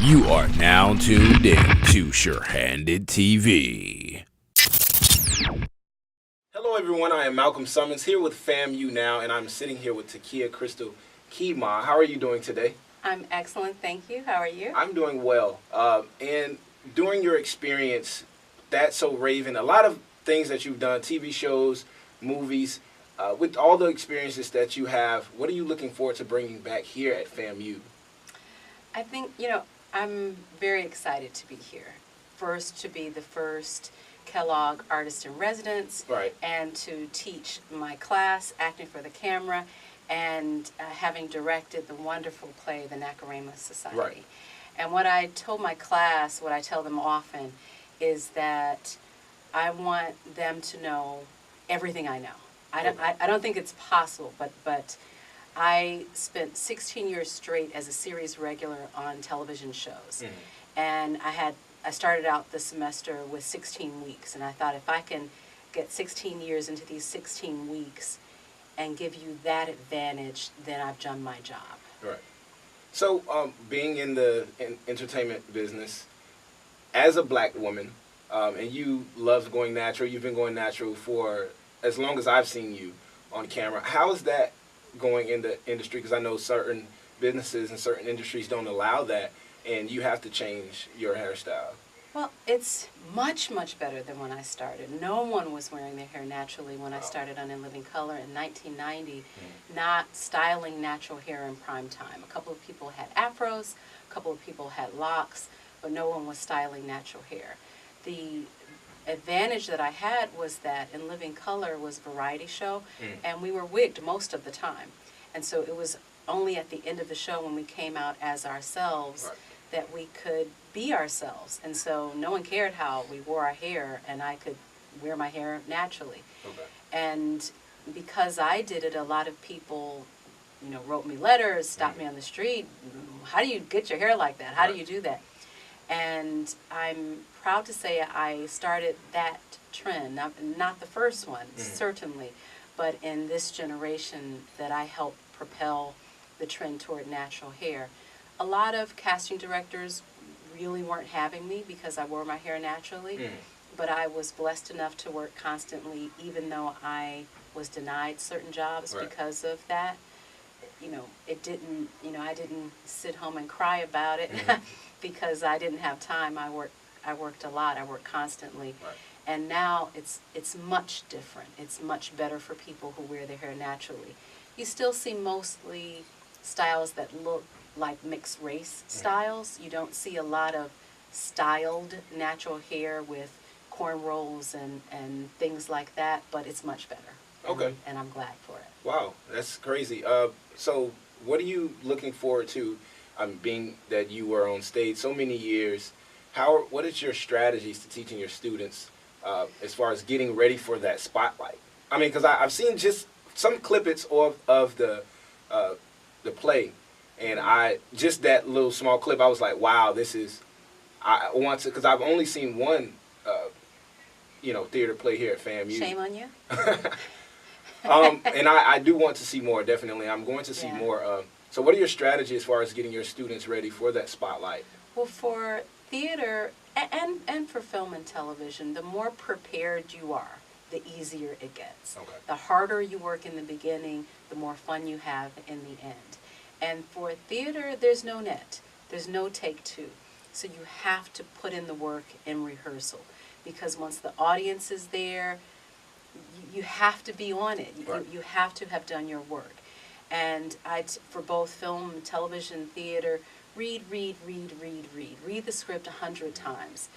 You are now tuned in to Sure-Handed TV. Hello everyone, I am Malcolm Sommons here with FAMU Now, and I'm sitting here with Crystal Keymah. How are you doing today? I'm excellent, thank you. How are you? I'm doing well. And during your experience, That's So Raven, a lot of things that you've done, TV shows, movies, with all the experiences that you have, what are you looking forward to bringing back here at FAMU? I think, I'm very excited to be here. First, to be the first Kellogg Artist in Residence, Right. and to teach my class, acting for the camera, and having directed the wonderful play, The Nakarima Society. Right. And what I told my class, what I tell them often, is that I want them to know everything I know. I don't think it's possible, but I spent 16 years straight as a series regular on television shows. And I started out the semester with 16 weeks, and I thought if I can get 16 years into these 16 weeks and give you that advantage, then I've done my job. Right. So, being in the entertainment business, as a black woman, and you love going natural, you've been going natural for as long as I've seen you on camera. How is that going in the industry? Because I know certain businesses and certain industries don't allow that, and you have to change your hairstyle. Well, it's much, much better than when I started. No one was wearing their hair naturally when I started on In Living Color in 1990, not styling natural hair in prime time. A couple of people had afros, a couple of people had locks, but no one was styling natural hair. The advantage that I had was that In Living Color was a variety show, and we were wigged most of the time. And so it was only at the end of the show when we came out as ourselves that we could be ourselves. And so no one cared how we wore our hair, and I could wear my hair naturally. Okay. And because I did it, a lot of people, wrote me letters, stopped me on the street. How do you get your hair like that? How do you do that? And I'm proud to say I started that trend, not the first one, certainly, but in this generation that I helped propel the trend toward natural hair. A lot of casting directors really weren't having me because I wore my hair naturally, but I was blessed enough to work constantly even though I was denied certain jobs because of that. It didn't, I didn't sit home and cry about it because I didn't have time. I worked a lot. I worked constantly. And now it's much different. It's much better for people who wear their hair naturally. You still see mostly styles that look like mixed race styles. You don't see a lot of styled natural hair with cornrows and things like that, but it's much better. Okay. And I'm glad for it. Wow, that's crazy. So what are you looking forward to, being that you were on stage so many years? What is your strategies to teaching your students as far as getting ready for that spotlight? I mean, because I've seen just some clippets of the play, and just that little small clip, I was like, wow, I want to, because I've only seen one, theater play here at FAMU. Shame on you. And I do want to see more, definitely. I'm going to see more. So what are your strategies as far as getting your students ready for that spotlight? Well, for theater and for film and television, the more prepared you are, the easier it gets. Okay. The harder you work in the beginning, the more fun you have in the end. And for theater, there's no net. There's no take two. So you have to put in the work in rehearsal, because once the audience is there, you have to be on it. You have to have done your work. And for both film, television, theater, read the script 100 times.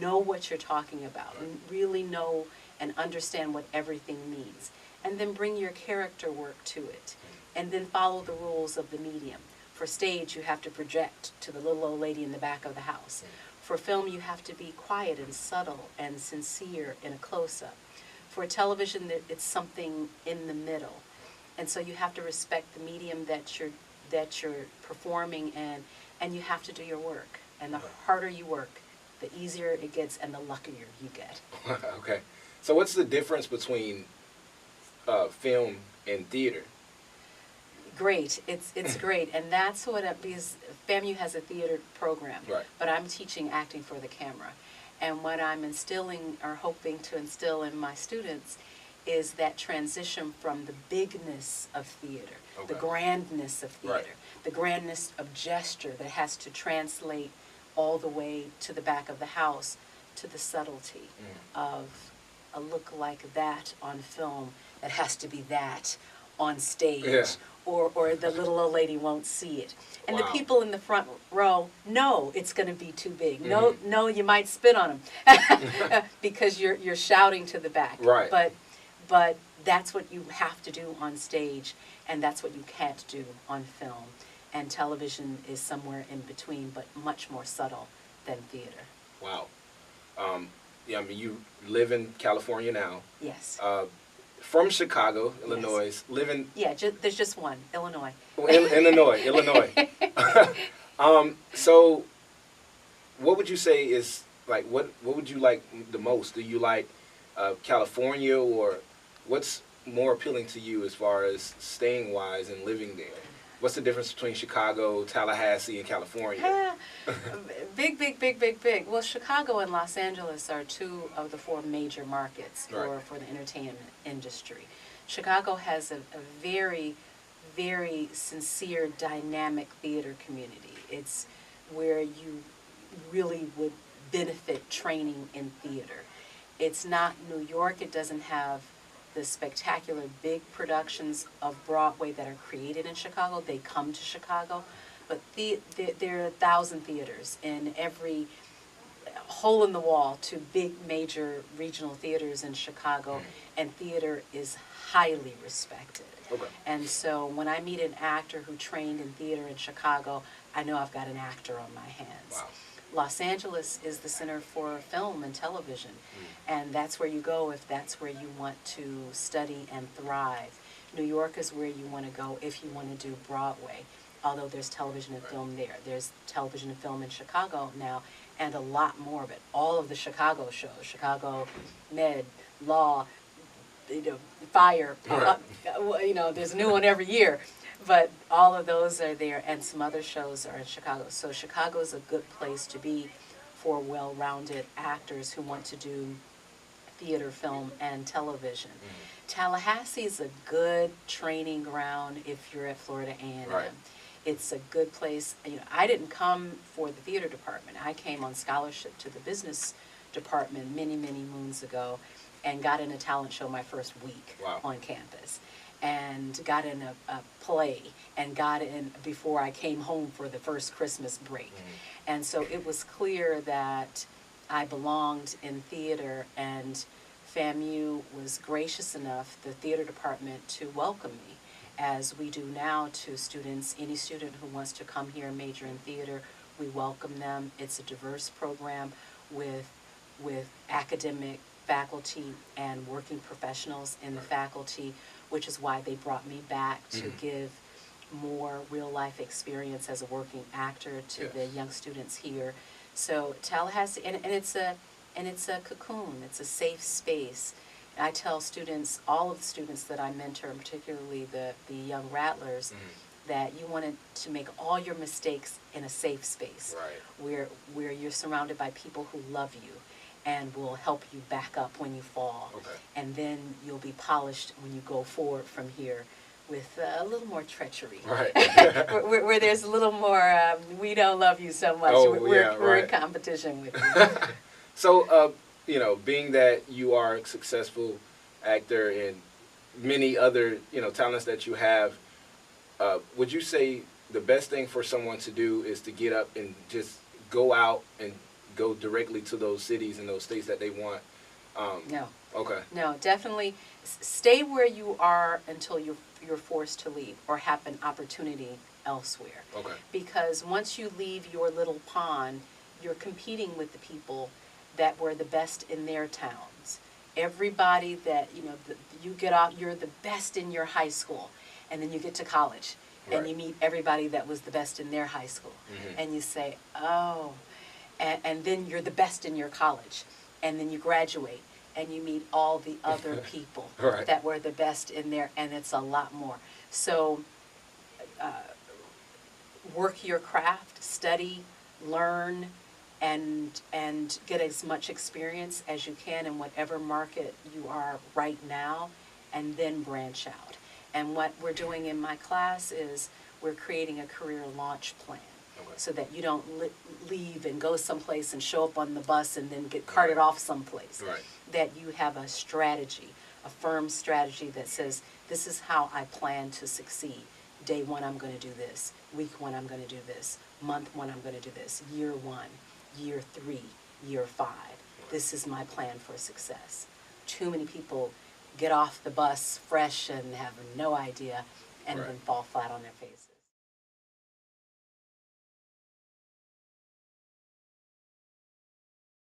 Know what you're talking about, and really know and understand what everything means. And then bring your character work to it. And then follow the rules of the medium. For stage, you have to project to the little old lady in the back of the house. For film, you have to be quiet and subtle and sincere in a close-up. For television, it's something in the middle. And so you have to respect the medium that you're performing in, and you have to do your work. And the harder you work, the easier it gets and the luckier you get. Okay. So what's the difference between film and theater? Great. It's great. And that's what because FAMU has a theater program, Right. but I'm teaching acting for the camera. And what I'm instilling or hoping to instill in my students is that transition from the bigness of theater, the Okay. grandness of theater, Right. the grandness of gesture that has to translate all the way to the back of the house, to the subtlety of a look like that on film that has to be that on stage, Yeah. or the little old lady won't see it. And the Wow. people in the front row know it's going to be too big. No, you might spit on them because you're shouting to the back. Right. But that's what you have to do on stage, and that's what you can't do on film. And television is somewhere in between, but much more subtle than theater. Wow. Yeah, I mean, you live in California now. Yes. From Chicago, Illinois, living Yeah, there's just one, Illinois. Illinois. So, what would you say is like what would you like the most? Do you like California, or what's more appealing to you as far as staying wise and living there? What's the difference between Chicago, Tallahassee, and California? Big. Well, Chicago and Los Angeles are two of the four major markets Right. for the entertainment industry. Chicago has a very, very sincere, dynamic theater community. It's where you really would benefit training in theater. It's not New York. It doesn't have the spectacular big productions of Broadway that are created in Chicago. They come to Chicago, but there are 1,000 theaters in every hole in the wall to big major regional theaters in Chicago, and theater is highly respected. Okay. And so when I meet an actor who trained in theater in Chicago, I know I've got an actor on my hands. Wow. Los Angeles is the center for film and television, and that's where you go if that's where you want to study and thrive. New York is where you want to go if you want to do Broadway, although there's television and film there. There's television and film in Chicago now, and a lot more of it. All of the Chicago shows, Chicago Med, Law, Fire, there's a new one every year. But all of those are there, and some other shows are in Chicago. So Chicago is a good place to be for well-rounded actors who want to do theater, film, and television. Tallahassee is a good training ground if you're at Florida A&M. Right. It's a good place. I didn't come for the theater department. I came on scholarship to the business department many, many moons ago, and got in a talent show my first week Wow. on campus. And got in a play, and got in before I came home for the first Christmas break. And so it was clear that I belonged in theater, and FAMU was gracious enough, the theater department, to welcome me, as we do now to students. Any student who wants to come here and major in theater, we welcome them. It's a diverse program with academic faculty and working professionals in the faculty, which is why they brought me back to give more real-life experience as a working actor to the young students here. So Tallahassee, and it's a cocoon. It's a safe space. I tell students, all of the students that I mentor, and particularly the young rattlers, that you wanted to make all your mistakes in a safe space, Right. where you're surrounded by people who love you and will help you back up when you fall. Okay. And then you'll be polished when you go forward from here with a little more treachery. Right. where there's a little more, we don't love you so much. Oh, We're in right. competition with you. So, being that you are a successful actor and many other, talents that you have, would you say the best thing for someone to do is to get up and just go out and go directly to those cities and those states that they want? No. Okay. No, definitely stay where you are until you're forced to leave or have an opportunity elsewhere. Okay. Because once you leave your little pond, you're competing with the people that were the best in their towns. Everybody that, you get off, you're the best in your high school, and then you get to college, and Right. you meet everybody that was the best in their high school, and you say, oh, and then you're the best in your college, and then you graduate, and you meet all the other people Right. that were the best in there, and it's a lot more. So work your craft, study, learn, and get as much experience as you can in whatever market you are right now, and then branch out. And what we're doing in my class is we're creating a career launch plan. Okay. So that you don't leave and go someplace and show up on the bus and then get carted off someplace. Right. That you have a strategy, a firm strategy that says, this is how I plan to succeed. Day one, I'm going to do this. Week one, I'm going to do this. Month one, I'm going to do this. Year one, year three, year five. This is my plan for success. Too many people get off the bus fresh and have no idea and then fall flat on their face.